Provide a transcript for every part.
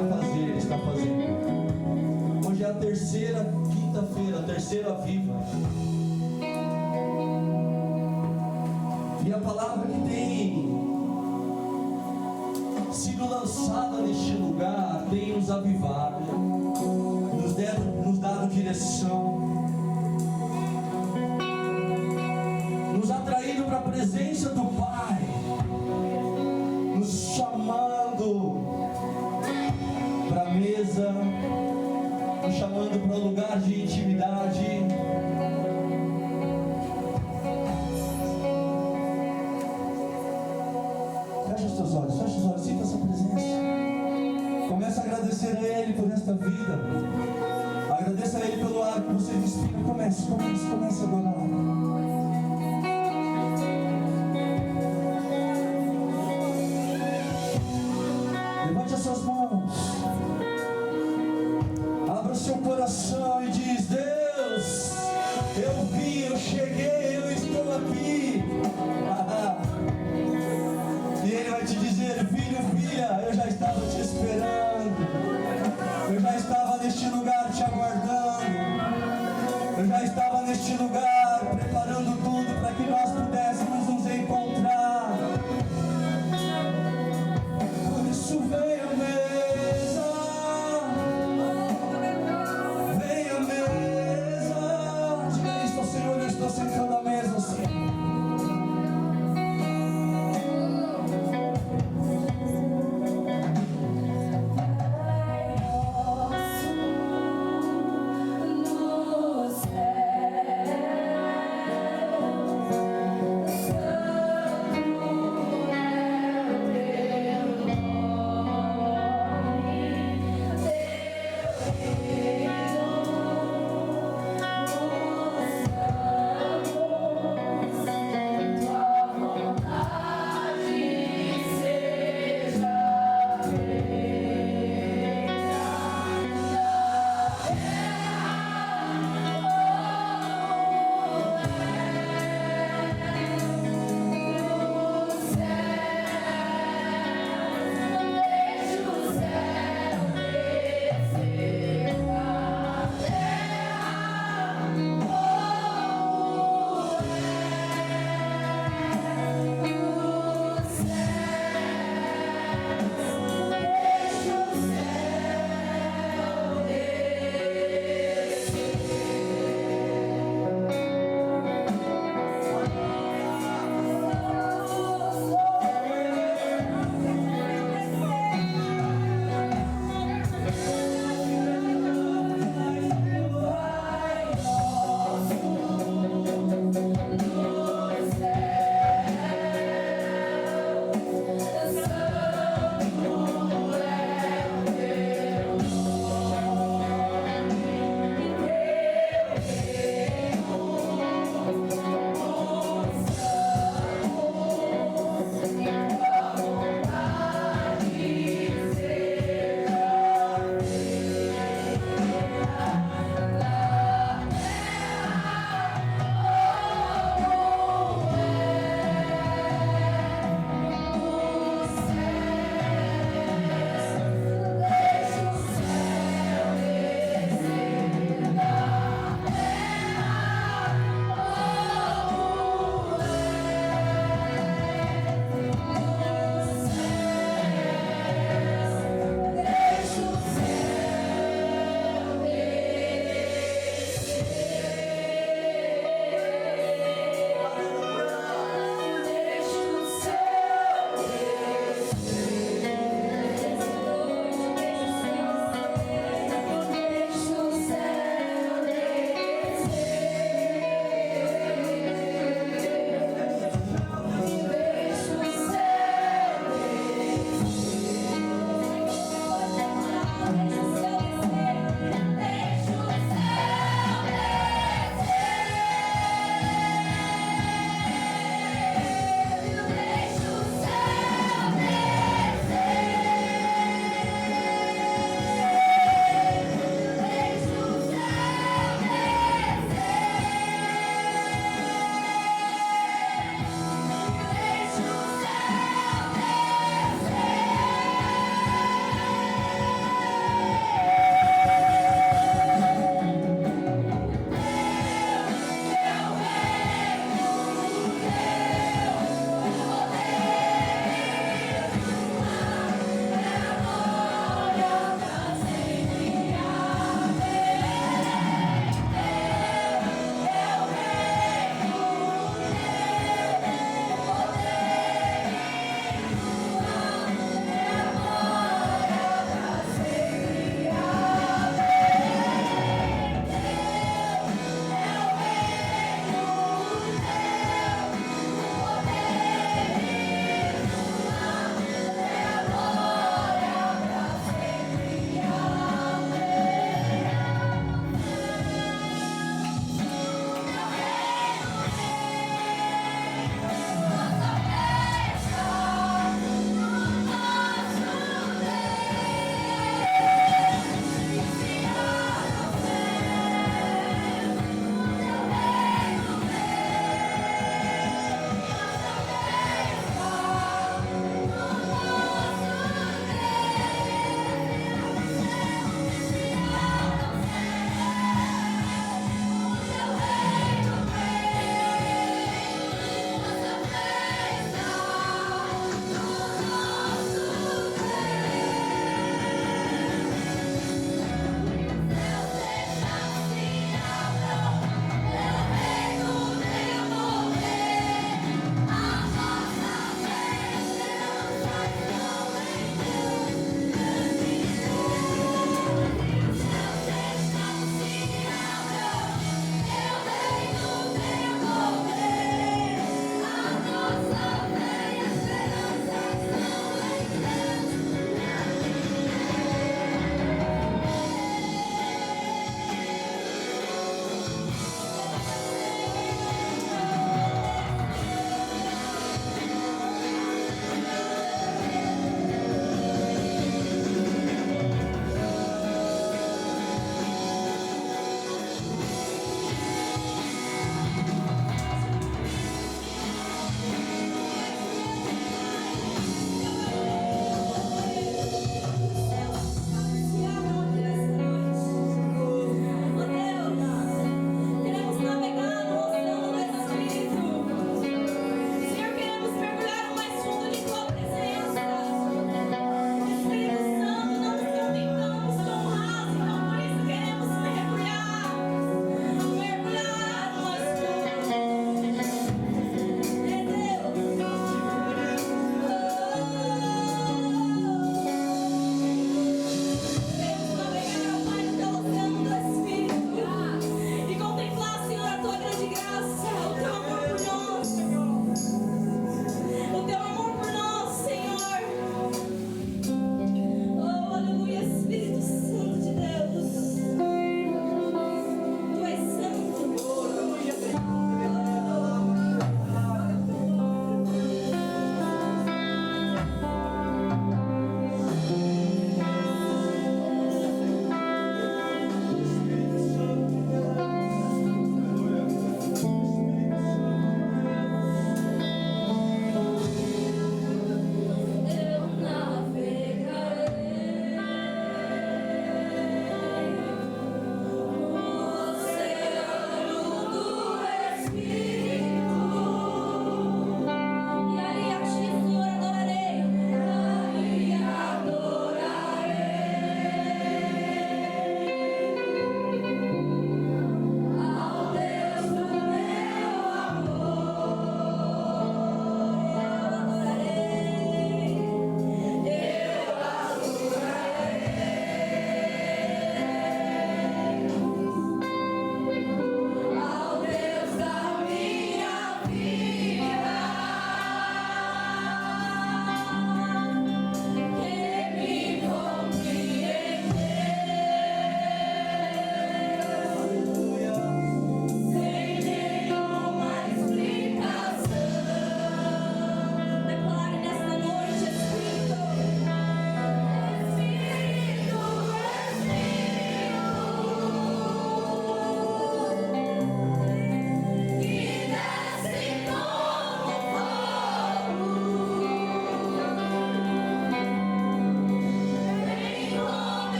irá fazer, está fazendo. Hoje é a terceira quinta-feira, a terceira viva. E a palavra que tem sido lançada neste lugar tem nos avivado, nos dado direção, nos atraído para a presença do Pai, nos chamando para a mesa, nos chamando para um lugar de intimidade. Fecha os teus olhos, sinta essa presença. Começa a agradecer a Ele por esta vida. Agradeça a Ele pelo ar que você respira. Comece a adorar. Levante as suas mãos, abra o seu coração e diz: Deus, eu vim, eu cheguei, eu estou aqui. E Ele vai te dizer: filho, filha, eu já estava te esperando, eu já estava neste lugar te aguardando, eu já estava neste lugar preparando tudo para que nós pudéssemos nos encontrar. Por isso venha à mesa, venha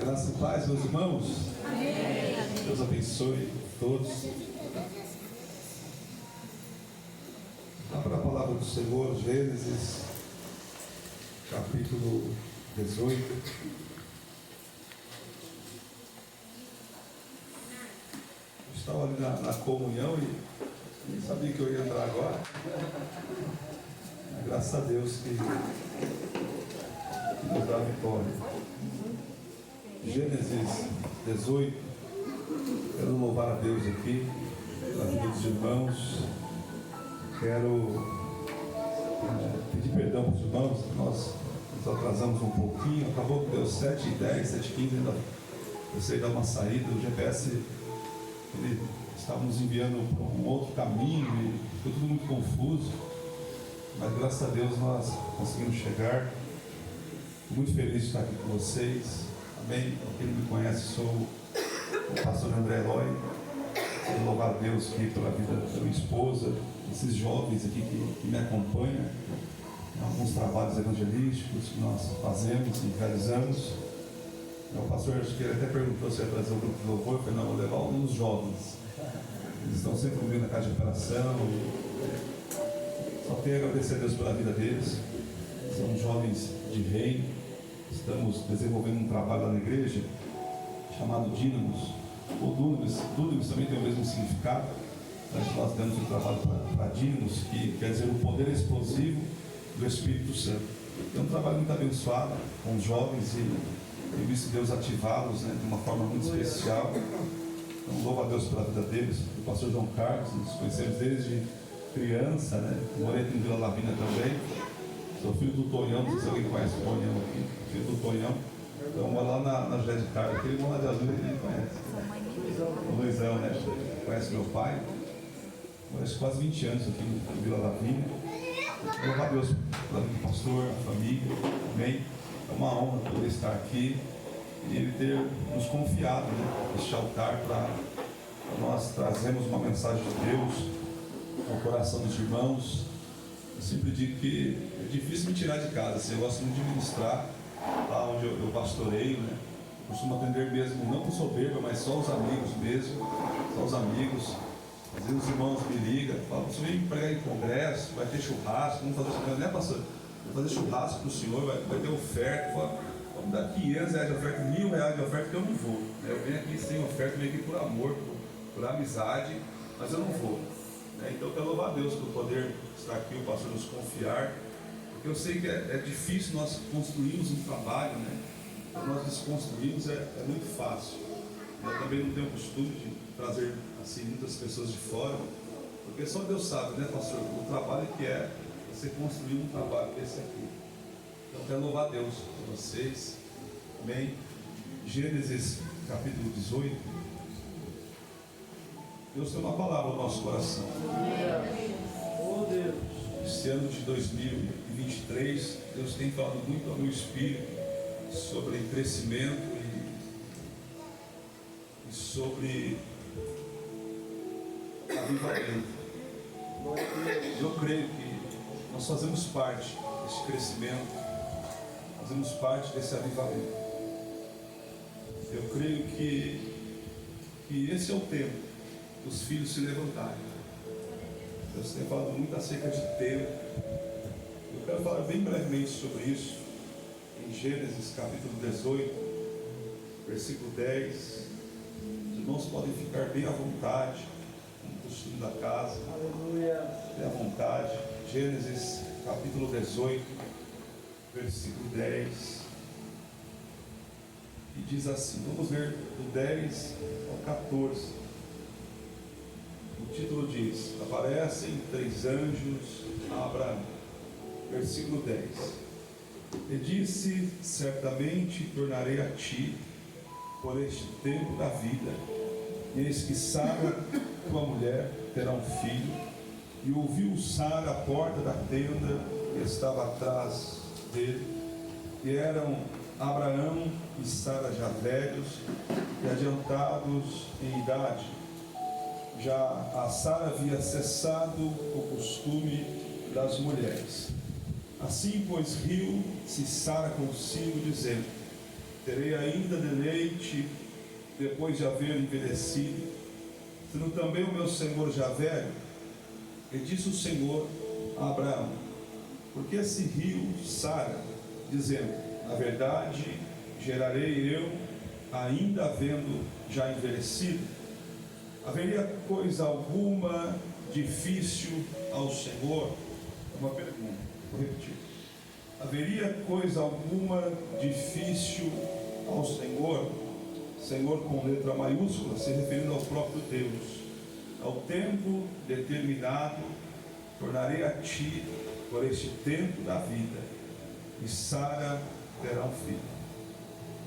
Graça e paz, meus irmãos. Amém. Deus abençoe todos. Abra a palavra do Senhor, Gênesis, capítulo 18. Eu estava ali na comunhão e nem sabia que eu ia entrar agora. Graças a Deus que nos dá a vitória. Gênesis 18, quero louvar a Deus aqui, pela vida dos irmãos, quero pedir perdão para os irmãos, nós nos atrasamos um pouquinho, acabou que deu 7h10, 7h15, ainda precisei dar uma saída, o GPS, ele estava nos enviando para um outro caminho e ficou tudo muito confuso, mas graças a Deus nós conseguimos chegar, muito feliz de estar aqui com vocês. Amém. Quem não me conhece, sou o pastor André Eloy. Quero louvar a Deus aqui pela vida da minha esposa, esses jovens aqui que me acompanham, alguns trabalhos evangelísticos que nós fazemos e realizamos. O pastor, acho que ele até perguntou se ia trazer o grupo de louvor. Eu falei, não, vou levar alguns jovens. Eles estão sempre comigo na casa de operação. Só tenho a agradecer a Deus pela vida deles. São jovens de reino. Estamos desenvolvendo um trabalho lá na igreja chamado Dínamos, ou Dunamis também tem o mesmo significado. Nós damos um trabalho para Dínamos, que quer dizer o poder explosivo do Espírito Santo. É um trabalho muito abençoado com os jovens e eu visto Deus ativá-los, né, de uma forma muito especial. Então, louvo a Deus pela vida deles. O pastor João Carlos, nos conhecemos desde criança, né? Morei aqui em Vila Lavina também. Sou filho do Tonhão, não sei se alguém conhece o Tonhão aqui, filho do Tonhão. Então, moro lá na José de Carlos, aquele irmão lá de azul, ele conhece. O Luizão, né? Conhece meu pai. Morei quase 20 anos aqui em Vila Lavina. Louvo a Deus pela vida do pastor, a família, amém. É uma honra poder estar aqui e ele ter nos confiado, né, este altar para nós trazermos uma mensagem de Deus ao coração dos irmãos. Eu sempre digo que é difícil me tirar de casa, assim, eu gosto muito de ministrar lá onde eu pastoreio, né? Costumo atender mesmo, não com soberba, mas só os amigos mesmo, só os amigos. Às vezes os irmãos me ligam, falam, você vem pregar em congresso, vai ter churrasco, vamos fazer churrasco, né, pastor? Vamos fazer churrasco para o senhor, vai ter oferta, vamos dar 500 reais de oferta, R$1.000 de oferta, que eu não vou. Eu venho aqui sem oferta, venho aqui por amor, por amizade, mas eu não vou. Então eu quero louvar a Deus por poder estar aqui, o pastor nos confiar, porque eu sei que é difícil nós construirmos um trabalho, né? Quando nós desconstruímos é muito fácil. Eu também não tenho o costume de trazer assim muitas pessoas de fora, porque só Deus sabe, né, pastor, o trabalho que é você construir um trabalho desse aqui. Então eu quero louvar a Deus por vocês. Amém. Gênesis capítulo 18. Deus tem uma palavra no nosso coração. Oh Deus. Esse ano de 2023, Deus tem falado muito ao meu espírito sobre crescimento e sobre avivamento. Eu creio que nós fazemos parte desse crescimento, fazemos parte desse avivamento. Eu creio que esse é o tempo dos filhos se levantarem. Deus tem falado muito acerca de tempo. Eu quero falar bem brevemente sobre isso em Gênesis capítulo 18, versículo 10. Os irmãos podem ficar bem à vontade, como costume da casa. Aleluia. Bem à vontade. Gênesis capítulo 18, versículo 10. E diz assim, vamos ler do 10 ao 14. O título diz, aparecem 3 anjos a Abraão. Versículo 10. E disse, certamente tornarei a ti por este tempo da vida. E eis que Sara, tua mulher, terá um filho. E ouviu Sara a porta da tenda que estava atrás dele. E eram Abraão e Sara já velhos e adiantados em idade. Já a Sara havia cessado o costume das mulheres. Assim, pois, riu-se Sara consigo, dizendo, terei ainda deleite depois de haver envelhecido, sendo também o meu senhor já velho? E disse o Senhor a Abraão: por que se riu Sara, dizendo: na verdade gerarei eu, ainda havendo já envelhecido? Haveria coisa alguma difícil ao Senhor? Uma pergunta, vou repetir. Haveria coisa alguma difícil ao Senhor? Senhor com letra maiúscula, se referindo ao próprio Deus. Ao tempo determinado, tornarei a ti por este tempo da vida, e Sara terá um filho.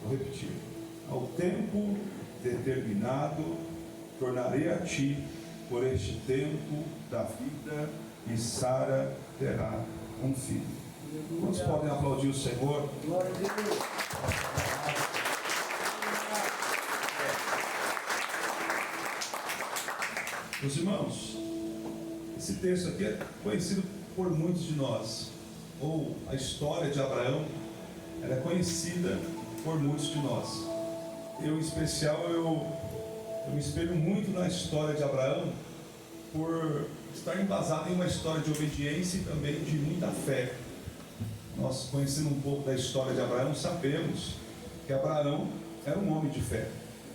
Vou repetir. Ao tempo determinado, tornarei a ti por este tempo da vida, e Sara terá um filho. Quantos podem aplaudir o Senhor? Glória a Deus. Meus irmãos, esse texto aqui é conhecido por muitos de nós, ou a história de Abraão, ela é conhecida por muitos de nós. Eu, em especial, eu me espelho muito na história de Abraão, por estar embasado em uma história de obediência e também de muita fé. Nós, conhecendo um pouco da história de Abraão, sabemos que Abraão era um homem de fé.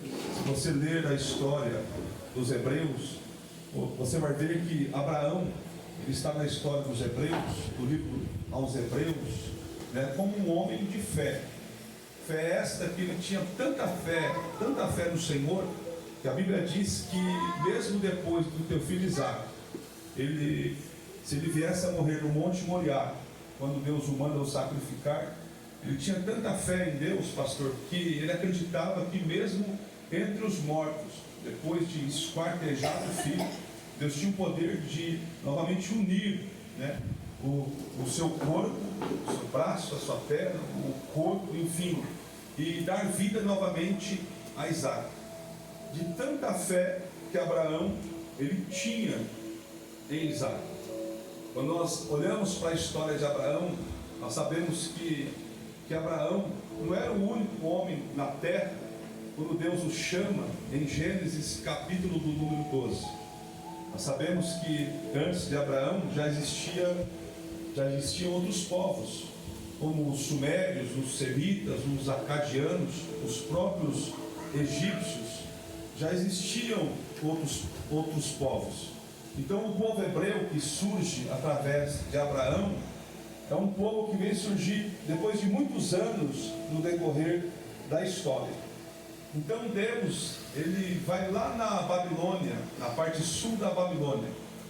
Se você ler a história dos Hebreus, você vai ver que Abraão, ele está na história dos Hebreus, do livro aos Hebreus, né, como um homem de fé. Fé esta que ele tinha tanta fé no Senhor, que a Bíblia diz que mesmo depois do teu filho Isaque, se ele viesse a morrer no Monte Moriá, quando Deus o manda o sacrificar, ele tinha tanta fé em Deus, pastor, que ele acreditava que mesmo entre os mortos, depois de esquartejar o filho, Deus tinha o poder de novamente unir, né, o seu corpo, o seu braço, a sua perna, o corpo, enfim, e dar vida novamente a Isaque. De tanta fé que Abraão ele tinha em Isaque. Quando nós olhamos para a história de Abraão, nós sabemos que Abraão não era o único homem na terra, quando Deus o chama em Gênesis capítulo do número 12. Nós sabemos que antes de Abraão já existiam outros povos, como os sumérios, os semitas, os acadianos, os próprios egípcios. Já existiam outros povos. Então o povo hebreu que surge através de Abraão é um povo que vem surgir depois de muitos anos no decorrer da história. Então Deus, ele vai lá na Babilônia, na parte sul da Babilônia,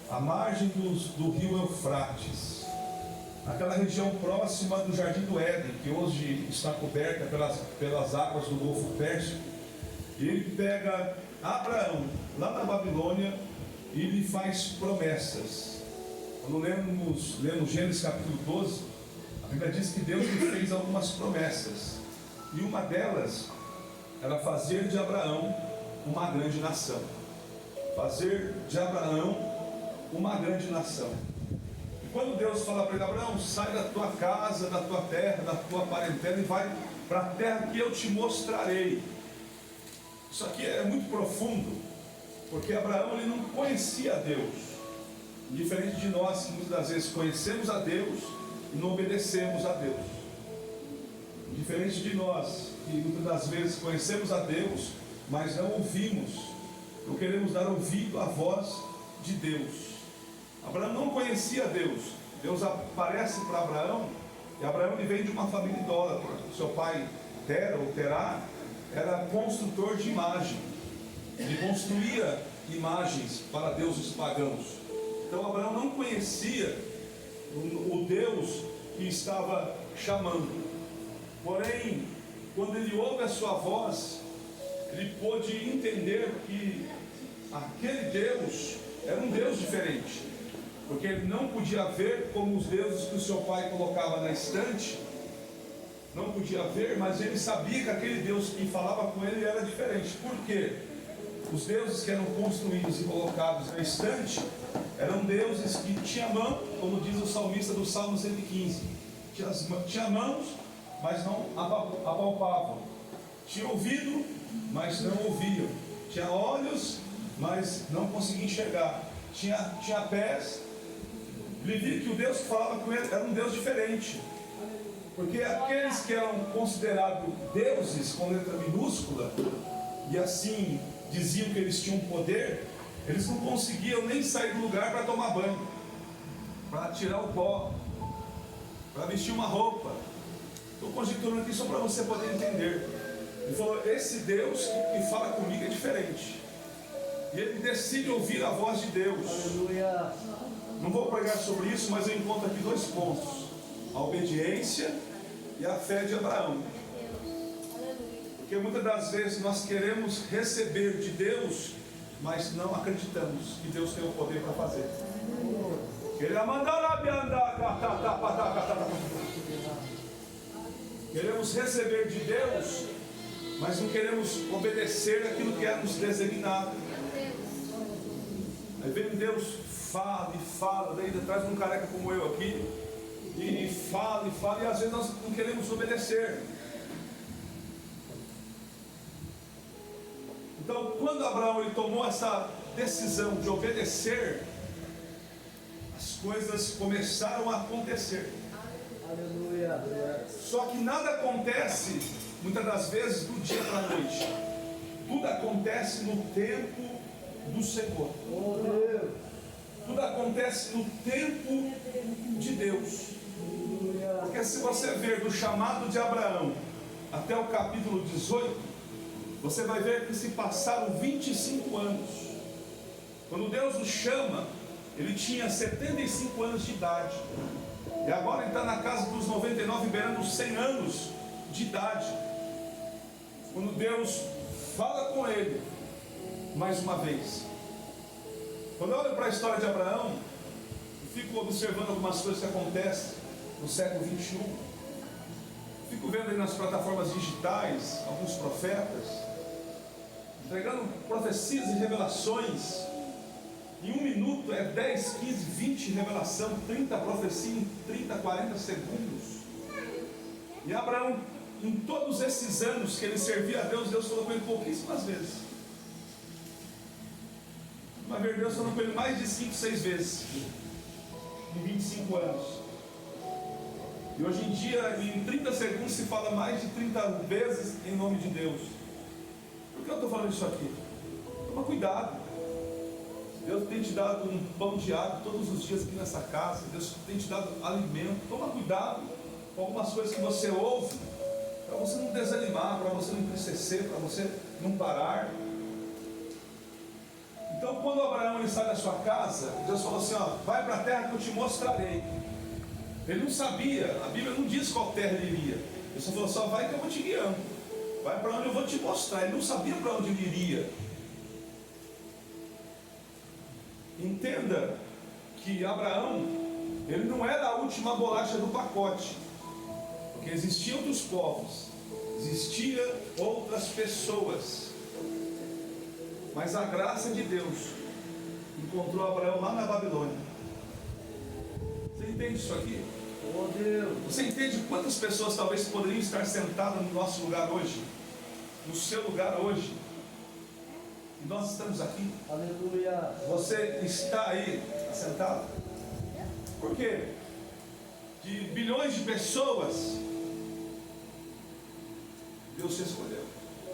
à margem do rio Eufrates, naquela região próxima do Jardim do Éden, que hoje está coberta pelas águas do Golfo Pérsico. E ele pega Abraão lá na Babilônia e lhe faz promessas. Quando lemos Gênesis capítulo 12, a Bíblia diz que Deus lhe fez algumas promessas, e uma delas era fazer de Abraão uma grande nação. Fazer de Abraão uma grande nação. E quando Deus fala para ele: Abraão, sai da tua casa, da tua terra, da tua parentela e vai para a terra que eu te mostrarei. Isso aqui é muito profundo, porque Abraão ele não conhecia a Deus, diferente de nós que muitas das vezes conhecemos a Deus e não obedecemos a Deus. Diferente de nós que muitas das vezes conhecemos a Deus, mas não ouvimos, não queremos dar ouvido à voz de Deus. Abraão não conhecia Deus. Deus aparece para Abraão, e Abraão ele vem de uma família idólatra. Seu pai Tera ou Terá era construtor de imagem. Ele construía imagens para deuses pagãos. Então Abraão não conhecia o Deus que estava chamando. Porém, quando ele ouve a sua voz, ele pôde entender que aquele Deus era um Deus diferente, porque ele não podia ver como os deuses que o seu pai colocava na estante. Não podia ver, mas ele sabia que aquele Deus que falava com ele era diferente. Por quê? Os deuses que eram construídos e colocados na estante eram deuses que tinham mão, como diz o salmista do Salmo 115. Tinha mãos, mas não apalpavam. Tinha ouvido, mas não ouviam. Tinha olhos, mas não conseguia enxergar. Tinha pés. Ele via que o Deus que falava com ele era um Deus diferente. Porque aqueles que eram considerados deuses com letra minúscula, e assim diziam que eles tinham poder, eles não conseguiam nem sair do lugar para tomar banho, para tirar o pó, para vestir uma roupa. Estou conjecturando aqui só para você poder entender. Ele falou, esse Deus que fala comigo é diferente. E ele decide ouvir a voz de Deus. Aleluia. Não vou pregar sobre isso, mas eu encontro aqui dois pontos: a obediência e a fé de Abraão. Porque muitas das vezes nós queremos receber de Deus, mas não acreditamos que Deus tem o poder para fazer. Queremos receber de Deus, mas não queremos obedecer aquilo que é nos designado. Aí vem Deus, fala e fala, daí traz um careca como eu aqui, e fala, e às vezes nós não queremos obedecer. Então, quando Abraão ele tomou essa decisão de obedecer, as coisas começaram a acontecer. Aleluia. Só que nada acontece, muitas das vezes, do dia para a noite. Tudo acontece no tempo do Senhor. Oh, Deus. Tudo acontece no tempo de Deus. Porque se você ver do chamado de Abraão até o capítulo 18, você vai ver que se passaram 25 anos. Quando Deus o chama, ele tinha 75 anos de idade. E agora ele está na casa dos 99, beirando os 100 anos de idade. Quando Deus fala com ele, mais uma vez. Quando eu olho para a história de Abraão, eu fico observando algumas coisas que acontecem no século 21. Fico vendo aí nas plataformas digitais, alguns profetas, entregando profecias e revelações. Em um minuto é 10, 15, 20 revelação, 30 profecias em 30, 40 segundos. E Abraão, em todos esses anos que ele servia a Deus, Deus falou com ele pouquíssimas vezes. Uma vez Deus falou com ele mais de 5, 6 vezes em 25 anos. E hoje em dia, em 30 segundos, se fala mais de 30 vezes em nome de Deus. Por que eu estou falando isso aqui? Toma cuidado. Deus tem te dado um pão diário todos os dias aqui nessa casa. Deus tem te dado alimento. Toma cuidado com algumas coisas que você ouve, para você não desanimar, para você não entristecer, para você não parar. Então, quando Abraão ele sai da sua casa, Deus falou assim: ó, vai para a terra que eu te mostrarei. Ele não sabia, a Bíblia não diz qual terra ele iria. Ele só falou: só vai que eu vou te guiando. Vai para onde eu vou te mostrar. Ele não sabia para onde ele iria. Entenda que Abraão, ele não era a última bolacha do pacote, porque existiam outros povos, existiam outras pessoas, mas a graça de Deus encontrou Abraão lá na Babilônia. Você entende isso aqui? Oh, Deus. Você entende quantas pessoas talvez poderiam estar sentadas no nosso lugar hoje, no seu lugar hoje? E nós estamos aqui. Aleluia. Você está aí assentado. Por quê? De bilhões de pessoas, Deus te escolheu.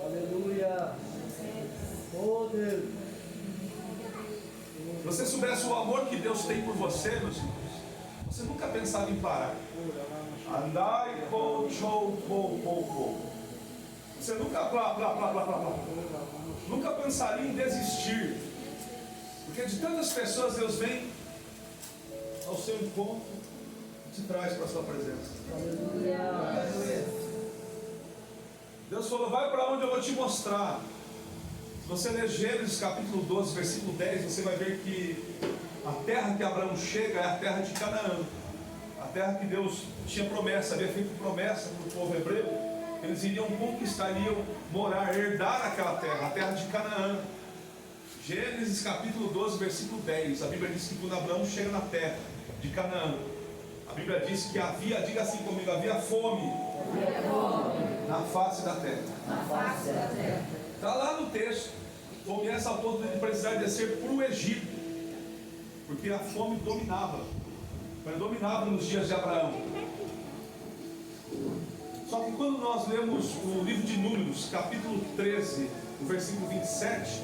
Aleluia. Oh, Deus. Se você soubesse o amor que Deus tem por você, meus irmãos, você nunca pensava em parar. Andai com show. Você nunca nunca pensaria em desistir, porque de tantas pessoas Deus vem ao seu encontro e te traz para a sua presença. Aleluia. Deus falou: vai para onde eu vou te mostrar. Se você ler Gênesis capítulo 12, versículo 10, você vai ver que a terra que Abraão chega é a terra de Canaã, a terra que Deus tinha promessa, havia feito promessa para o povo hebreu. Eles iriam conquistar, iriam morar, herdar aquela terra, a terra de Canaã. Gênesis capítulo 12, versículo 10. A Bíblia diz que quando Abraão chega na terra de Canaã, a Bíblia diz que havia, diga assim comigo, havia fome na face da terra. Está lá no texto. Fome essa ao ponto de precisar descer para o Egito, porque a fome dominava. Predominava nos dias de Abraão. Só que quando nós lemos o livro de Números, capítulo 13, o versículo 27,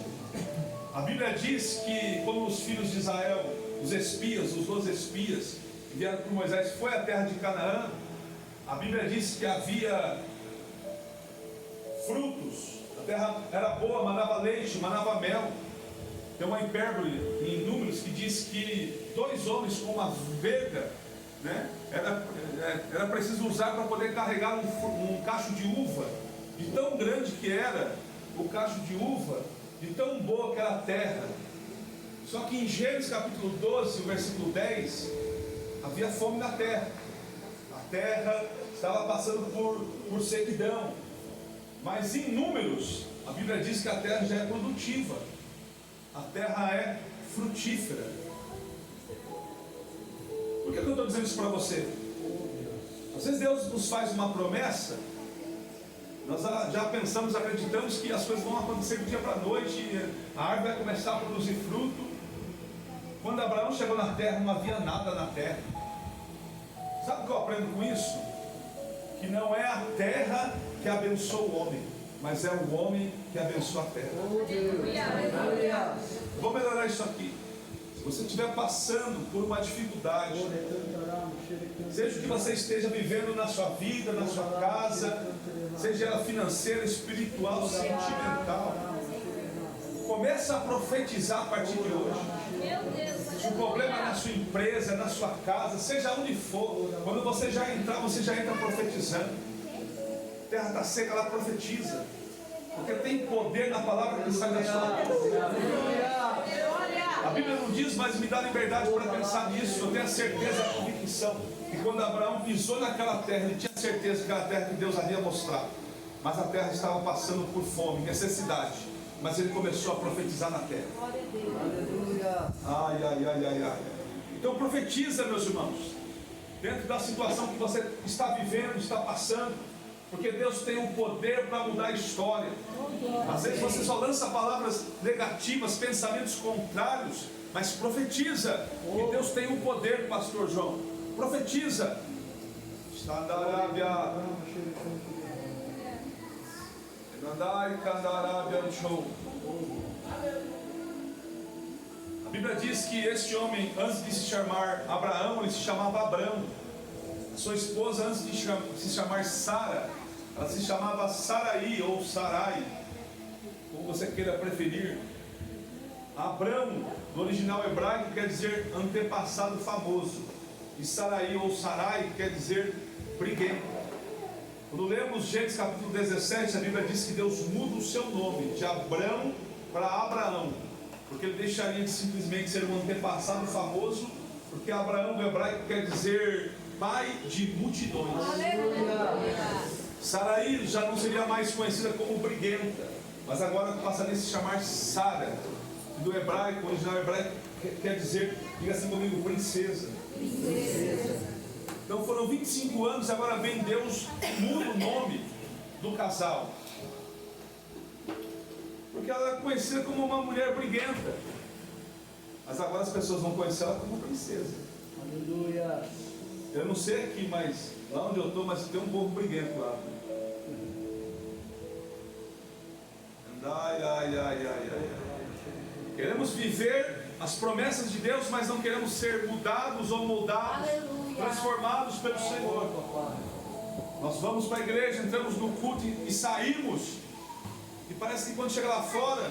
a Bíblia diz que quando os filhos de Israel, os espias, os 12 espias, vieram para Moisés, foi à terra de Canaã, a Bíblia diz que havia frutos, a terra era boa, manava leite, manava mel. Tem uma hipérbole em Números que diz que 2 homens com uma verga, né, era preciso usar para poder carregar um cacho de uva, de tão grande que era o cacho de uva, de tão boa que era a terra. Só que em Gênesis capítulo 12, o versículo 10, havia fome na terra. A terra estava passando por sequidão. Mas em Números, a Bíblia diz que a terra já é produtiva. A terra é frutífera. Por que eu estou dizendo isso para você? Às vezes Deus nos faz uma promessa, nós já pensamos, acreditamos que as coisas vão acontecer do dia para a noite, a árvore vai começar a produzir fruto. Quando Abraão chegou na terra, não havia nada na terra. Sabe o que eu aprendo com isso? Que não é a terra que abençoa o homem, mas é o homem que abençoa a terra. Vou melhorar isso aqui. Se você estiver passando por uma dificuldade, seja o que você esteja vivendo na sua vida, na sua casa, seja ela financeira, espiritual, sentimental, começa a profetizar a partir de hoje. Se o problema é na sua empresa, na sua casa, seja onde for, quando você já entrar, você já entra profetizando. A terra está seca, ela profetiza, porque tem poder na palavra que sai da sua boca. A Bíblia não diz, mas me dá liberdade para pensar nisso. Eu tenho a certeza, a convicção, que quando Abraão pisou naquela terra, ele tinha certeza que aquela terra que Deus havia mostrado, mas a terra estava passando por fome, necessidade, mas ele começou a profetizar na terra. Ai, ai, ai, ai, ai. Então profetiza, meus irmãos, dentro da situação que você está vivendo, está passando, porque Deus tem o poder para mudar a história. Às vezes você só lança palavras negativas, pensamentos contrários, mas profetiza, que Deus tem o poder, pastor João. Profetiza. A Bíblia diz que este homem, antes de se chamar Abraão, ele se chamava Abrão. A sua esposa, antes de se chamar Sara, ela se chamava Sarai ou Sarai, como você queira preferir. Abrão, no original hebraico, quer dizer antepassado famoso, e Sarai ou Sarai quer dizer briguento. Quando lemos Gênesis capítulo 17, a Bíblia diz que Deus muda o seu nome de Abrão para Abraão, porque ele deixaria de simplesmente ser um antepassado famoso, porque Abraão no hebraico quer dizer pai de multidões. Sarai já não seria mais conhecida como briguenta, mas agora passaria a se chamar Sara. Do hebraico, o original hebraico quer dizer, diga assim comigo, princesa. Então foram 25 anos, agora vem Deus, muda o nome do casal, porque ela é conhecida como uma mulher briguenta, mas agora as pessoas vão conhecer ela como princesa. Aleluia. Eu não sei aqui, mas lá onde eu estou, mas tem um povo briguento lá. Ai, ai, ai, ai, ai. Queremos viver as promessas de Deus, mas não queremos ser mudados ou moldados, transformados pelo Senhor. Nós vamos para a igreja, entramos no culto e saímos, e parece que quando chega lá fora,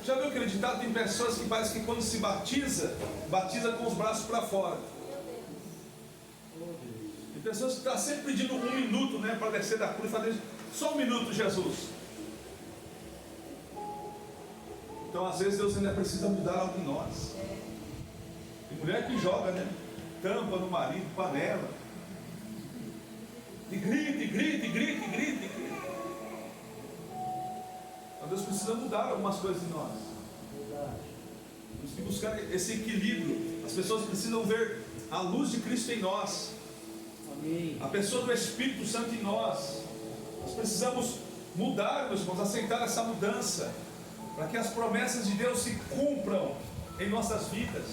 já viu aquele ditado? Tem pessoas que parece que quando se batiza com os braços para fora. Tem pessoas que estão sempre pedindo 1 minuto, né, para descer da cruz e fazer só 1 minuto, Jesus. Então às vezes Deus ainda precisa mudar algo em nós. Tem mulher que joga, né, tampa no marido, panela, e grita. Então Deus precisa mudar algumas coisas em nós. Temos que buscar esse equilíbrio. As pessoas precisam ver a luz de Cristo em nós, a pessoa do Espírito Santo em nós. Nós precisamos mudar, meus irmãos, aceitar essa mudança, para que as promessas de Deus se cumpram em nossas vidas.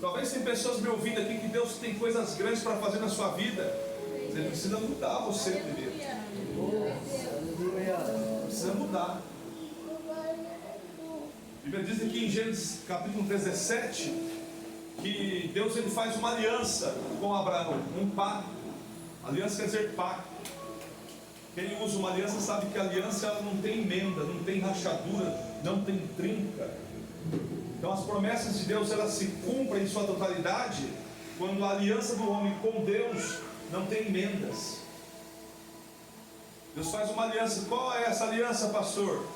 Talvez tem pessoas me ouvindo aqui que Deus tem coisas grandes para fazer na sua vida. Você precisa mudar você primeiro. Precisa mudar. A Bíblia diz aqui em Gênesis capítulo 17 que Deus ele faz uma aliança com Abraão, um pacto. Aliança quer dizer pacto. Quem usa uma aliança sabe que a aliança ela não tem emenda, não tem rachadura, não tem trinca. Então as promessas de Deus elas se cumprem em sua totalidade quando a aliança do homem com Deus não tem emendas. Deus faz uma aliança. Qual é essa aliança, pastor?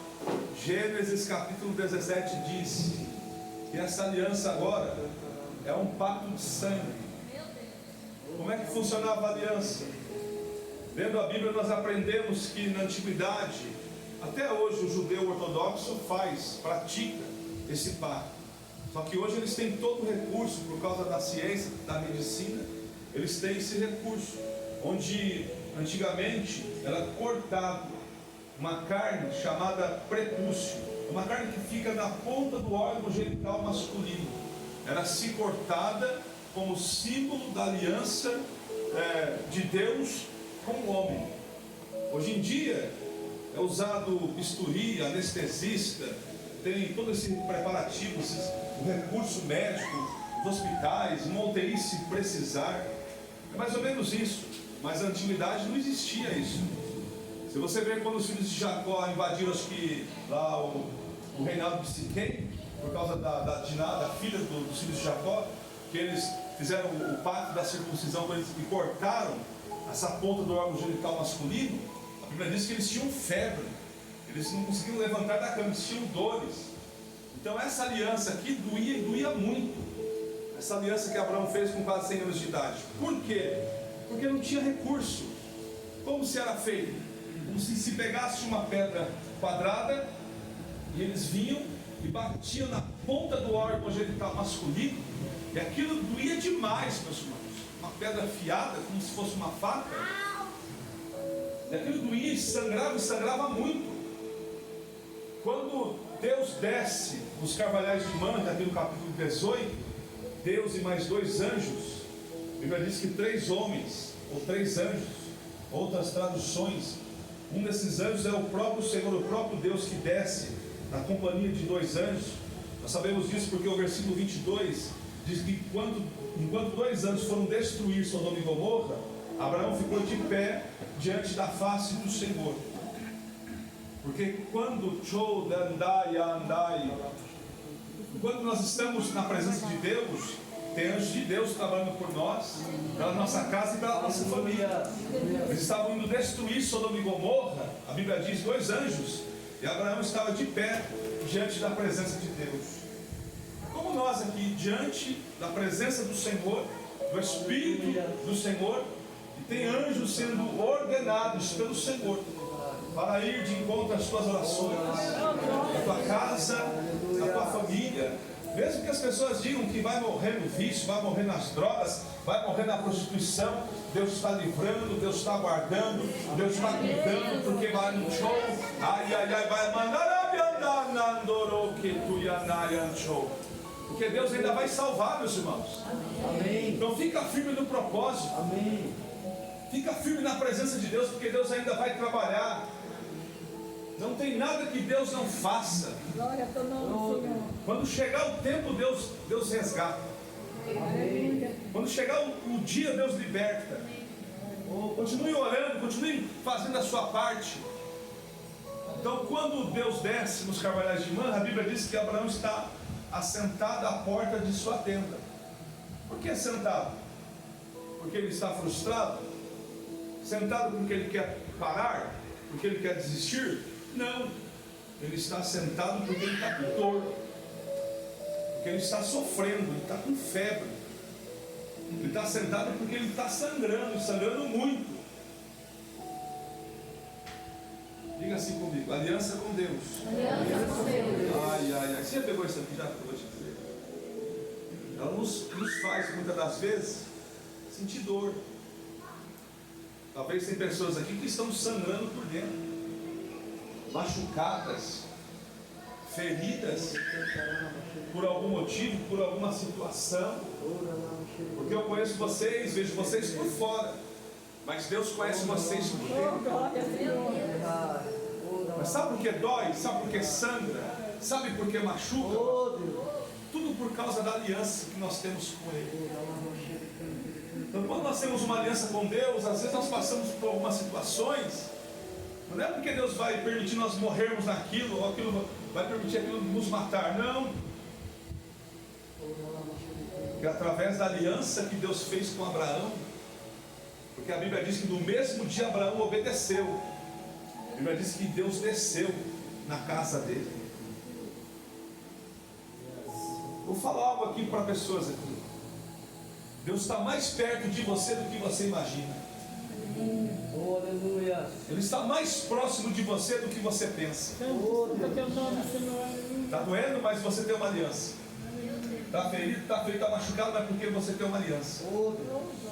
Gênesis capítulo 17 diz que essa aliança agora é um pacto de sangue. Como é que funcionava a aliança? Lendo a Bíblia nós aprendemos que na antiguidade, até hoje o judeu ortodoxo pratica esse pacto. Só que hoje eles têm todo o recurso, por causa da ciência, da medicina, eles têm esse recurso, onde antigamente era cortado uma carne chamada prepúcio, uma carne que fica na ponta do órgão genital masculino. Era se cortada como símbolo da aliança de Deus com o homem. Hoje em dia é usado bisturi, anestesista, tem todo esse preparativo, o recurso médico, os hospitais, uma UTI se precisar. É mais ou menos isso. Mas na antiguidade não existia isso. Se você ver quando os filhos de Jacó invadiram, acho que lá o reinado de Siquém, por causa da Diná, da filha dos filhos de Jacó, que eles fizeram o pacto da circuncisão e cortaram essa ponta do órgão genital masculino, a Bíblia diz que eles tinham febre, eles não conseguiam levantar da cama, eles tinham dores. Então essa aliança aqui doía muito. Essa aliança que Abraão fez com quase 100 anos de idade. Por quê? Porque não tinha recurso. Como se era feito? Como se pegasse uma pedra quadrada e eles vinham e batiam na ponta do órgão genital masculino, e aquilo doía demais, meus irmãos. Uma pedra afiada, como se fosse uma faca, e aquilo doía e sangrava muito. Quando Deus desce nos carvalhais de Manda, aqui no capítulo 18, Deus e mais 2 anjos, a Bíblia diz que 3 homens, ou 3 anjos, outras traduções, um desses anjos é o próprio Senhor, o próprio Deus que desce na companhia de 2 anjos. Nós sabemos disso porque o versículo 22 diz que enquanto 2 anjos foram destruir Sodoma e Gomorra, Abraão ficou de pé diante da face do Senhor. Porque quando nós estamos na presença de Deus, tem anjos de Deus trabalhando por nós, pela nossa casa e pela nossa família. Eles estavam indo destruir Sodoma e Gomorra. A Bíblia diz 2 anjos, e Abraão estava de pé diante da presença de Deus. Como nós aqui, diante da presença do Senhor, do Espírito do Senhor, e tem anjos sendo ordenados pelo Senhor para ir de encontro às tuas orações, à tua casa, à tua família. Mesmo que as pessoas digam que vai morrer no vício, vai morrer nas drogas, vai morrer na prostituição, Deus está livrando, Deus está guardando, Deus está cuidando, porque vai no show, vai mandar porque Deus ainda vai salvar, meus irmãos. Amém. Então fica firme no propósito. Amém. Fica firme na presença de Deus, porque Deus ainda vai trabalhar. Não tem nada que Deus não faça. Glória a teu nome, Senhor. Quando chegar o tempo, Deus resgata. Amém. Quando chegar o dia, Deus liberta. Continue orando, continue fazendo a sua parte. Então, quando Deus desce nos carvalhais de Manda, a Bíblia diz que Abraão está assentado à porta de sua tenda. Por que sentado? Porque ele está frustrado? Sentado porque ele quer parar? Porque ele quer desistir? Não. Ele está sentado porque ele está com dor, porque ele está sofrendo, ele está com febre. Ele está sentado porque ele está sangrando muito. Diga assim comigo: aliança com Deus. Aliança com Deus. Ai. Você já pegou isso aqui? Já pegou isso aqui? ela nos faz, muitas das vezes, sentir dor. Talvez tem pessoas aqui que estão sangrando por dentro, machucadas, feridas, por algum motivo, por alguma situação. Porque eu conheço vocês, vejo vocês por fora, mas Deus conhece vocês por dentro. Mas sabe por que dói? Sabe por que sangra? Sabe por que machuca? Tudo por causa da aliança que nós temos com Ele. Então, quando nós temos uma aliança com Deus, às vezes nós passamos por algumas situações. Não é porque Deus vai permitir nós morrermos naquilo, ou aquilo vai permitir aquilo nos matar, não. Porque através da aliança que Deus fez com Abraão, porque a Bíblia diz que no mesmo dia Abraão obedeceu. A Bíblia diz que Deus desceu na casa dele. Vou falar algo aqui para pessoas aqui. Deus está mais perto de você do que você imagina. Ele está mais próximo de você do que você pensa. Está doendo, mas você tem uma aliança. Está ferido, está machucado, mas porque você tem uma aliança.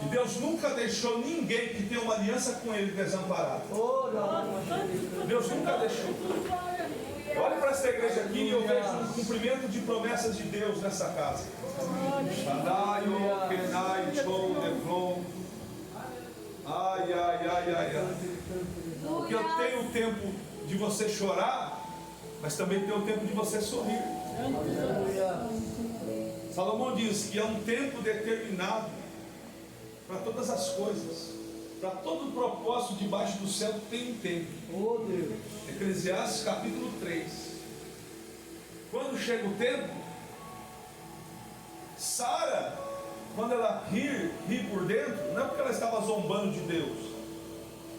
E Deus nunca deixou ninguém que tem uma aliança com Ele desamparado. Deus nunca deixou. Olhe para essa igreja aqui e eu vejo um cumprimento de promessas de Deus nessa casa. Ai, ai, ai, ai, ai. Porque eu tenho o tempo de você chorar, mas também tenho o tempo de você sorrir. Salomão diz que é um tempo determinado para todas as coisas. Para todo propósito debaixo do céu tem um tempo. Eclesiastes capítulo 3. Quando chega o tempo, Sara, quando ela ri por dentro, não é porque ela estava zombando de Deus,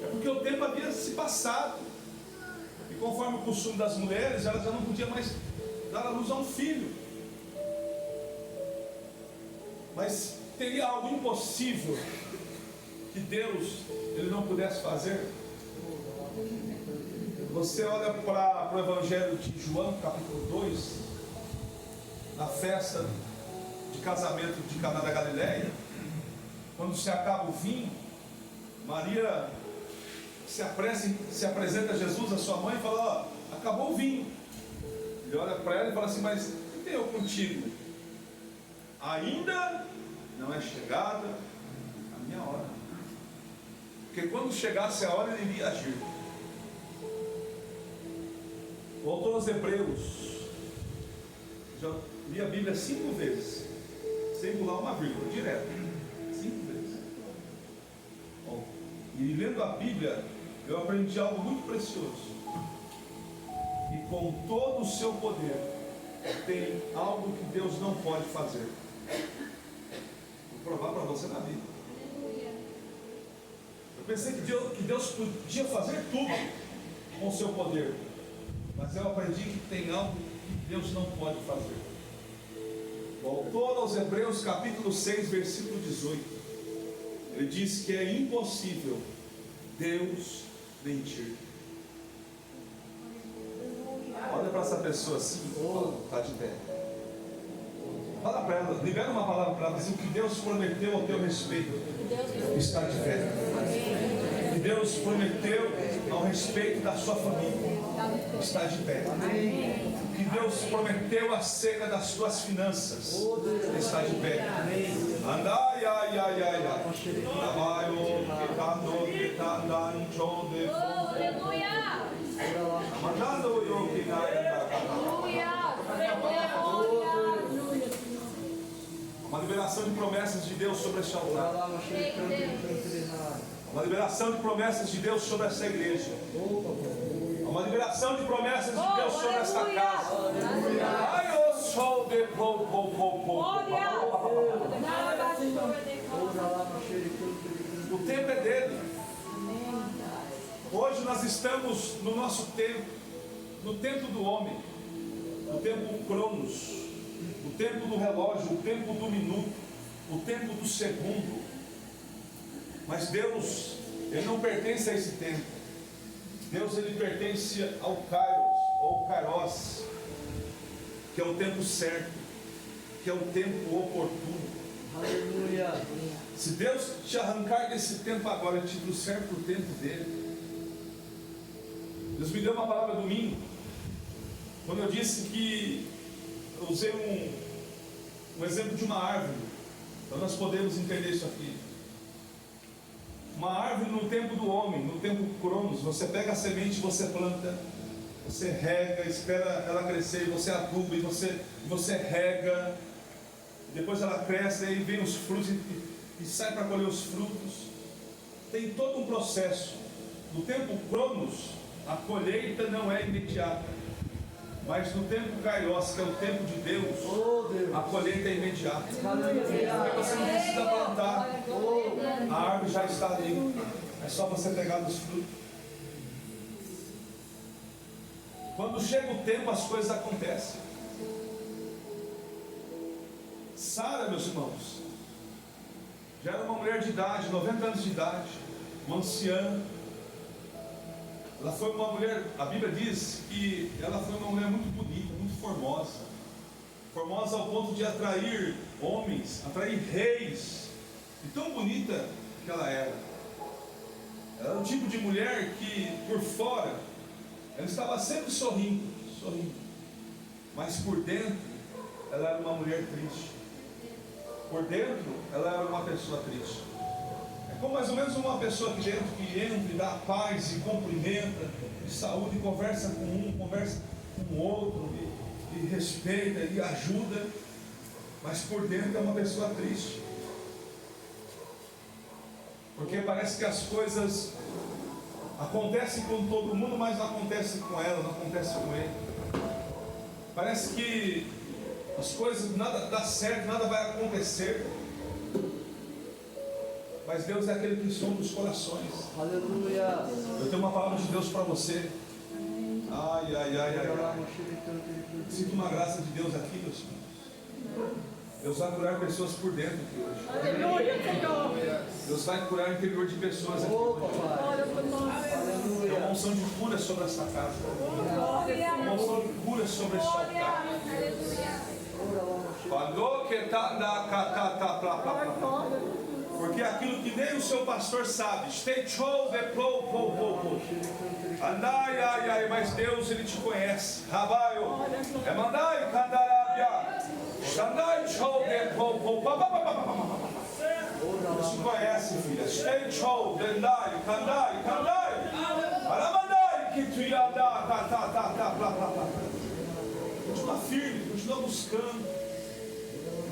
é porque o tempo havia se passado. E conforme o costume das mulheres, ela já não podia mais dar à luz a um filho. Mas teria algo impossível que Deus ele não pudesse fazer? Você olha para o Evangelho de João, capítulo 2, na festa de casamento de Caná da Galileia, quando se acaba o vinho, Maria se apresenta a Jesus, a sua mãe, e fala: ó, acabou o vinho. Ele olha para ela e fala assim: mas o que tem eu contigo? Ainda não é chegada a minha hora. Porque quando chegasse a hora, ele iria agir. O autor aos Hebreus já li a Bíblia 5 vezes, sem pular uma vírgula, direto. 5 vezes. Bom, e lendo a Bíblia, eu aprendi algo muito precioso. E com todo o seu poder, tem algo que Deus não pode fazer. Vou provar para você na Bíblia. Eu pensei que Deus podia fazer tudo com o seu poder, mas eu aprendi que tem algo que Deus não pode fazer. O autor aos Hebreus capítulo 6, versículo 18, ele diz que é impossível Deus mentir. Olha para essa pessoa assim, está de pé. Fala para ela, libera uma palavra para ela, diz o que Deus prometeu ao teu respeito está de pé. O que Deus prometeu ao respeito da sua família está de pé. O que Deus prometeu acerca das tuas finanças está de pé. Andai, ai, ai, ai, ai. Uma liberação de promessas de Deus sobre este altar. Uma liberação de promessas de Deus sobre essa igreja. Uma liberação de promessas de Deus sobre esta casa. Ai, eu sou de o tempo é dele. Hoje nós estamos no nosso tempo, no tempo do homem, no tempo Cronos, o tempo do relógio, o tempo do minuto, o tempo do segundo. Mas Deus, Ele não pertence a esse tempo. Deus, Ele pertence ao Kairos, ou Kairos, que é o tempo certo, que é o tempo oportuno. Aleluia. Se Deus te arrancar desse tempo agora e te trouxer para o tempo dele. Deus me deu uma palavra domingo, quando eu disse que eu usei um exemplo de uma árvore, então nós podemos entender isso aqui. Uma árvore no tempo do homem, no tempo Cronos, você pega a semente, você planta, você rega, espera ela crescer, você aduba e você rega, depois ela cresce, aí vem os frutos e sai para colher os frutos. Tem todo um processo. No tempo Cronos, a colheita não é imediata, mas no tempo Kairos, que é o tempo de Deus, a colheita é imediata. Porque você não precisa plantar, a árvore já está ali, é só você pegar os frutos. Quando chega o tempo, as coisas acontecem. Sara, meus irmãos, já era uma mulher de idade, 90 anos de idade, uma anciã. Ela foi uma mulher, a Bíblia diz que ela foi uma mulher muito bonita, muito formosa. Formosa ao ponto de atrair homens, atrair reis. E tão bonita que ela era. Ela era o tipo de mulher que, por fora, ela estava sempre sorrindo. Mas por dentro, ela era uma mulher triste. Por dentro, ela era uma pessoa triste. É como mais ou menos uma pessoa aqui dentro que entra e dá paz e cumprimenta, e saúde, e conversa com um, conversa com o outro, e respeita, e ajuda, mas por dentro é uma pessoa triste. Porque parece que as coisas acontecem com todo mundo, mas não acontece com ela, não acontece com ele. Parece que as coisas, nada dá certo, nada vai acontecer. Mas Deus é aquele que sonda os corações. Aleluia. Eu tenho uma palavra de Deus para você. Ai. Sinto uma graça de Deus aqui, meus irmãos. Deus vai curar pessoas por dentro aqui hoje. Aleluia, Senhor. Deus vai curar o interior de pessoas aqui hoje. Glória para nós. Tem uma unção de cura sobre essa casa. Uma unção de cura sobre esse altar. Falou que porque aquilo que nem o seu pastor sabe, mas Deus, Ele te conhece. É mandai candarabia. Deus te conhece, filha. Continua firme, continua buscando.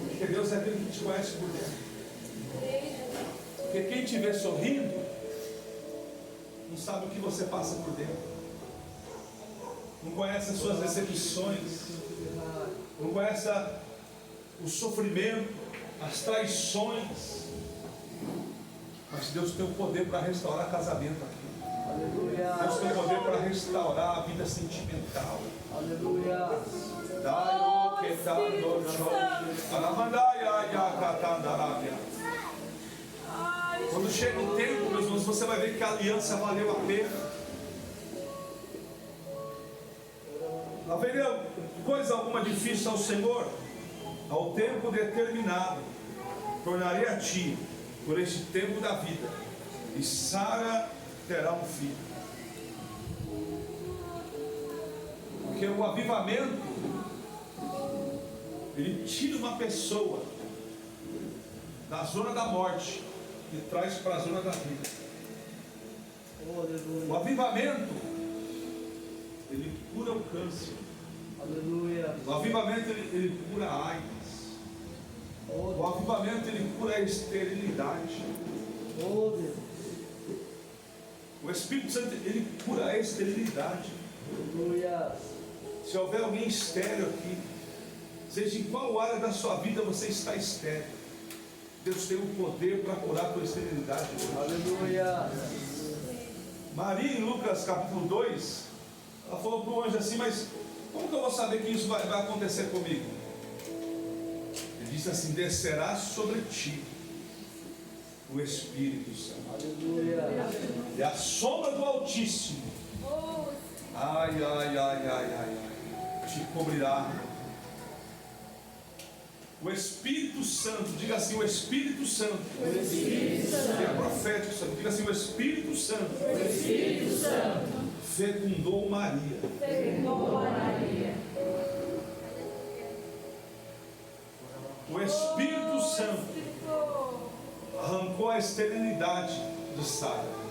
Porque Deus é aquele que te conhece por dentro. Porque quem te vê sorrindo não sabe o que você passa por dentro, não conhece as suas decepções, não conhece o sofrimento, as traições. Mas Deus tem o poder para restaurar casamento aqui. Deus tem o poder para restaurar a vida sentimental. Aleluia. Quando chega o tempo, meus irmãos, você vai ver que a aliança valeu a pena. Haveria coisa alguma difícil ao Senhor? Ao tempo determinado, tornarei a ti por este tempo da vida, e Sara terá um filho. Porque o avivamento, ele tira uma pessoa da zona da morte e traz para a zona da vida. O avivamento, ele cura o câncer. Aleluia. O avivamento, ele cura a AIDS. O avivamento, ele cura a esterilidade. O Espírito Santo, ele cura a esterilidade. Aleluia. Se houver alguém estéril aqui, seja em qual área da sua vida você está estéril, Deus tem o poder para curar a tua esterilidade. Aleluia. Maria, em Lucas capítulo 2, ela falou para o anjo assim: mas como que eu vou saber que isso vai acontecer comigo? Ele disse assim: descerá sobre ti o Espírito Santo. Aleluia. E a sombra do Altíssimo, ai, te cobrirá. O Espírito Santo, diga assim, o Espírito Santo. O Espírito Santo. É profético, Santo. Diga assim, o Espírito Santo. O Espírito Santo. Fecundou Maria. Fecundou Maria. O Espírito Santo arrancou a esterilidade de Sara.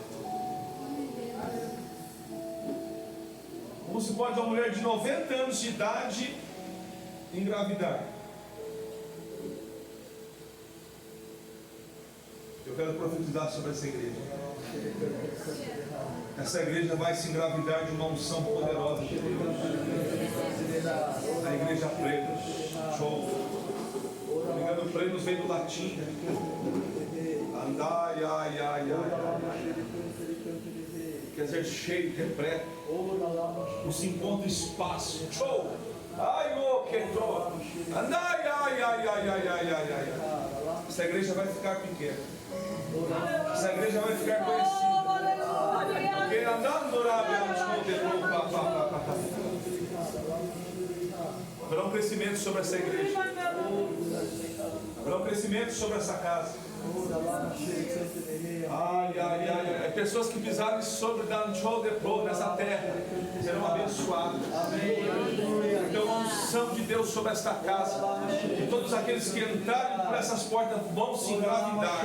Como se pode uma mulher de 90 anos de idade engravidar? Eu quero profetizar sobre essa igreja. Essa igreja vai se engravidar de uma unção poderosa de Deus. A igreja preta. Show. Se não me engano, o prêmio vem do latim. Andai, ai, ai, ai. Quer dizer, cheio, repleto. Não se encontra espaço. Show. Ai, o que tô. Andai, ai, ai, ai, ai, ai, ai, ai. Essa igreja vai ficar pequena. Essa igreja vai ficar conhecida. Porque andando haverá um crescimento sobre essa igreja. Haverá um crescimento sobre essa casa. Ai, ai, ai, ai. Pessoas que pisarem sobre nessa terra serão abençoadas. Então, a unção de Deus sobre esta casa. E todos aqueles que entrarem por essas portas vão se engravidar.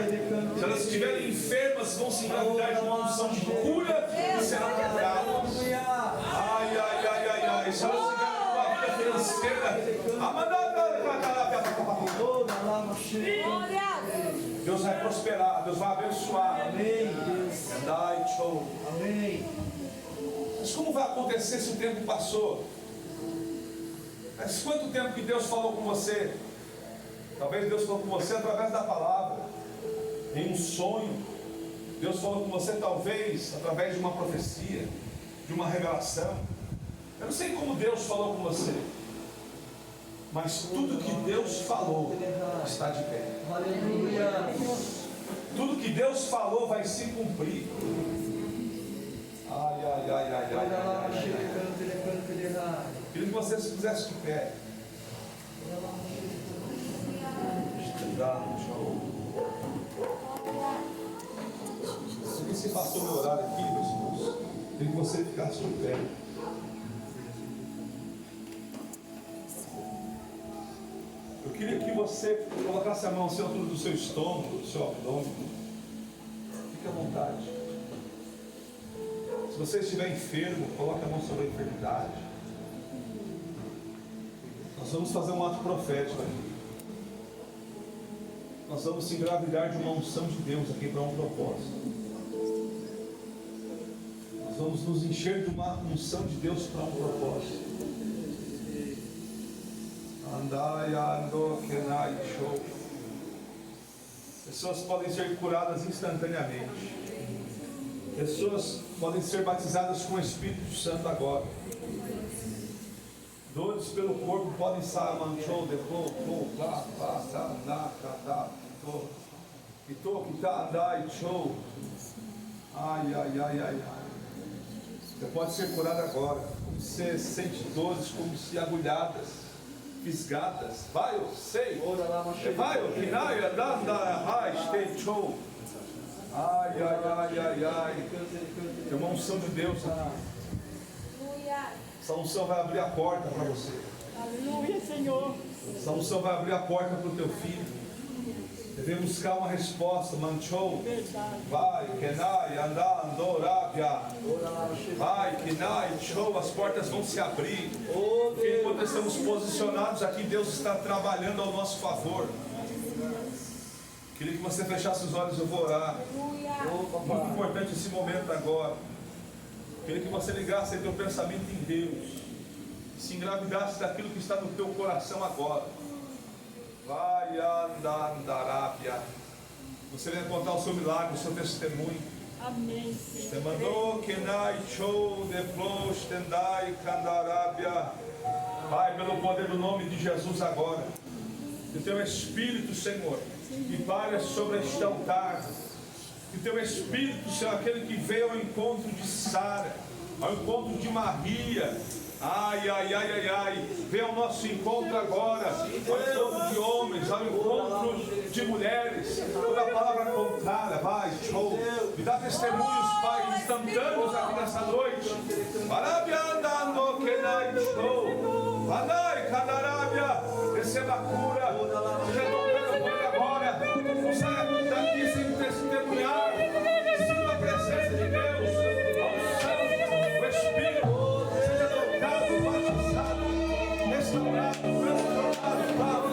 Se elas estiverem enfermas, vão se engravidar de uma unção de cura e serão curadas. Ai, ai, ai, ai, ai. Se elas estiverem com a vida financeira, Deus vai prosperar, Deus vai abençoar. Amém. Amém. Mas como vai acontecer se o tempo passou? Mas quanto tempo que Deus falou com você? Talvez Deus falou com você através da palavra, em um sonho. Deus falou com você talvez através de uma profecia, de uma revelação. Eu não sei como Deus falou com você, mas tudo que Deus falou está de pé. Aleluia. Tudo que Deus falou vai se cumprir. Ai, ai, ai, ai, ai, ai, ai. Queria que você se pusesse de pé. Se passou meu horário aqui, meus irmãos, queria que você ficasse de pé. Eu queria que você colocasse a mão assim à altura do seu estômago, do seu abdômen. Fique à vontade. Se você estiver enfermo, coloque a mão sobre a enfermidade. Nós vamos fazer um ato profético aqui. Nós vamos se engravidar de uma unção de Deus aqui para um propósito. Nós vamos nos encher de uma unção de Deus para um propósito. Andai, ando, kenai, show. Pessoas podem ser curadas instantaneamente. Pessoas podem ser batizadas com o Espírito Santo agora. Dores pelo corpo podem sair, manchou, depois, show. Ai, ai, ai, ai, ai. Você pode ser curado agora. Como você sente dores, como se agulhadas, fisgadas. Vai, eu sei. Vai, eu pinai, show. Ai, ai, ai, ai, ai. Tem uma unção de Deus aqui. Essa unção vai abrir a porta para você. Aleluia, Senhor. Essa unção vai abrir a porta para o teu filho. Devemos buscar uma resposta. Manchou. Vai, kenai, andar, andorábia. Vai, kenai, show. As portas vão se abrir. Porque enquanto estamos posicionados aqui, Deus está trabalhando ao nosso favor. Queria que você fechasse os olhos, eu vou orar. Muito importante esse momento agora. Queria que você ligasse teu pensamento em Deus. Se engravidasse daquilo que está no teu coração agora. Vai andarábia. Você vai contar o seu milagre, o seu testemunho. Amém, Senhor. Te mandou kenai show deplos tendai candarábia. Pai, pelo poder do nome de Jesus agora. Que teu Espírito, Senhor, que paira sobre este altar. Que teu Espírito, Senhor, aquele que veio ao encontro de Sara, ao encontro de Maria, Ai, ai, ai, ai, ai. Vem ao nosso encontro agora. Ao encontro de homens, ao encontro de mulheres. Toda palavra contrária, vai, show. Me dá testemunhos, Pai, instantâneos aqui nessa noite. Parabiandando que dai show. Vanai, Cadarabia. Receba a cura. Resolvendo por agora. Não saia daqui sem testemunhar. Sinta a presença de Deus. A unção, o Espírito. Seja tocado, batizado, restaurado, transformado.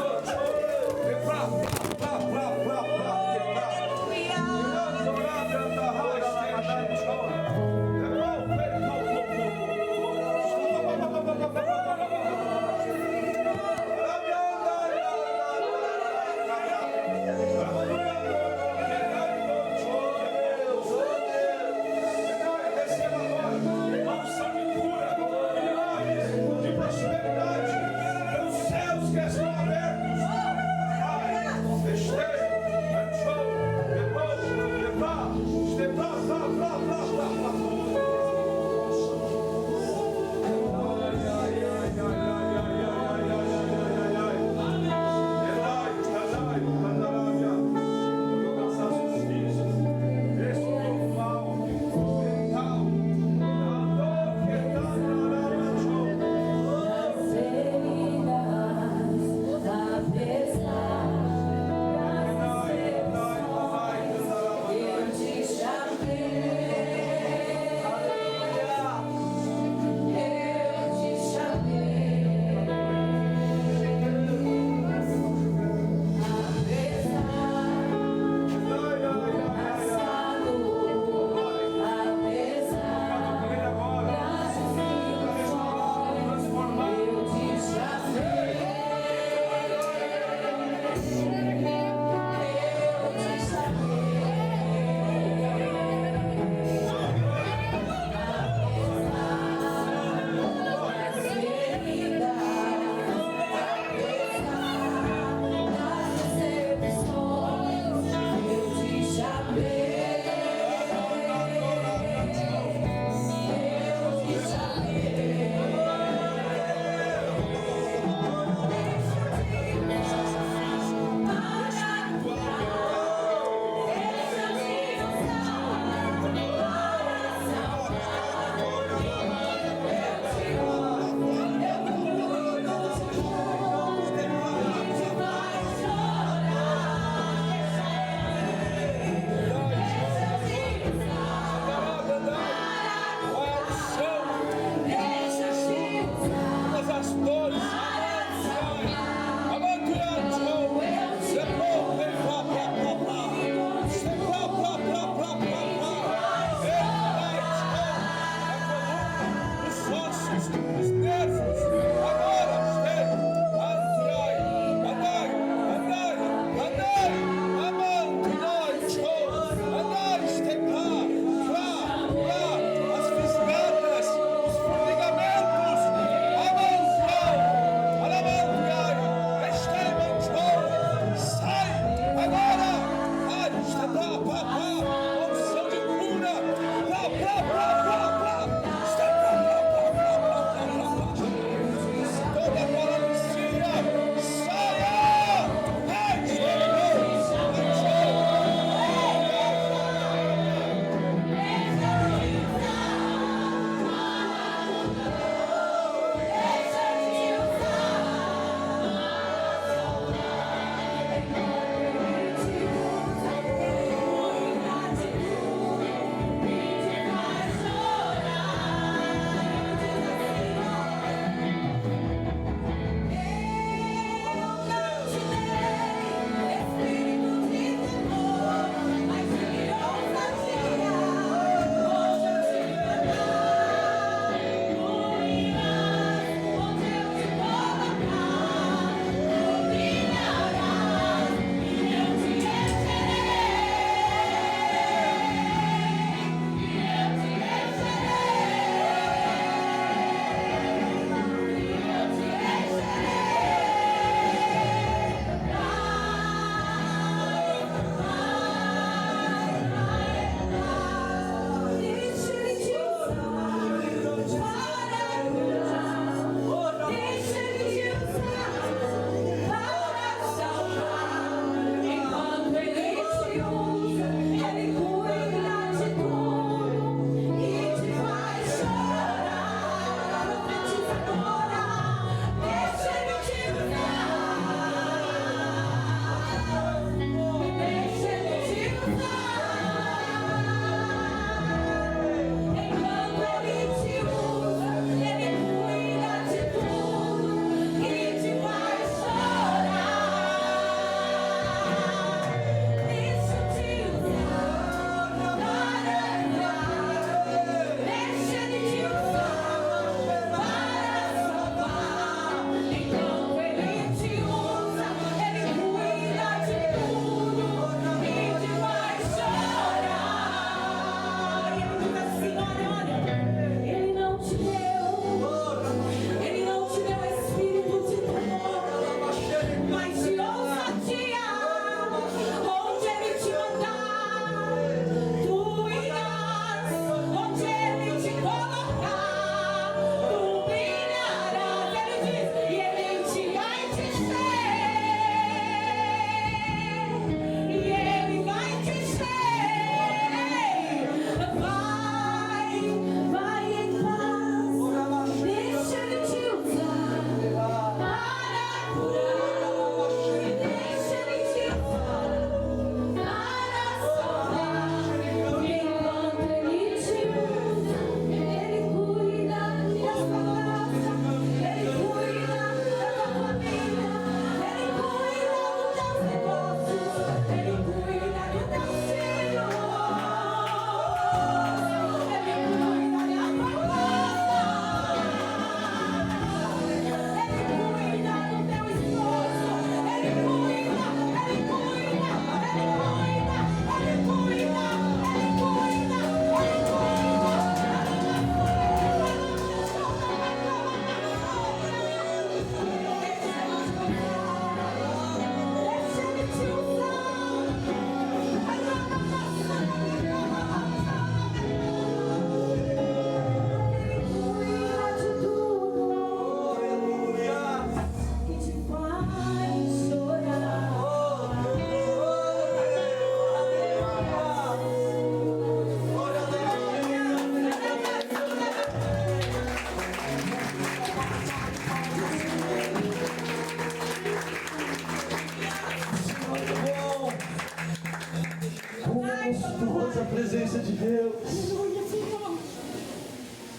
gostosa a presença de Deus. Aleluia, Senhor.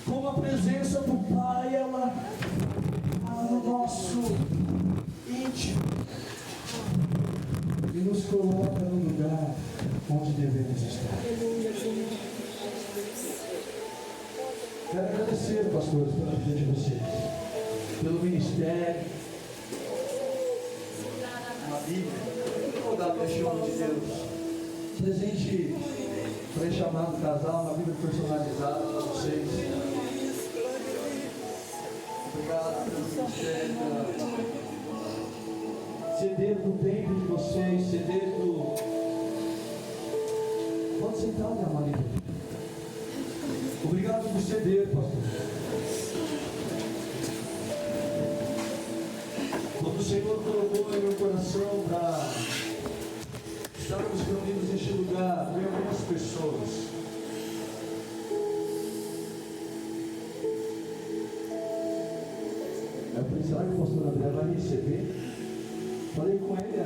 Como a presença do Pai, ela está no nosso íntimo e nos coloca no lugar onde devemos estar. Aleluia, Senhor. Quero agradecer, pastores, pela vida de vocês, pelo ministério, a Bíblia, toda a paixão de Deus. Presente para chamado casal, uma Bíblia personalizada para vocês. Obrigado pelo ministério, ceder do tempo de vocês, ceder do. Pode sentar, minha Maria. Obrigado por ceder, pastor. Quando o Senhor colocou em meu coração para estarmos reunidos neste lugar, veio algumas pessoas. Eu pensei, será que o pastor André vai receber? Falei com ele,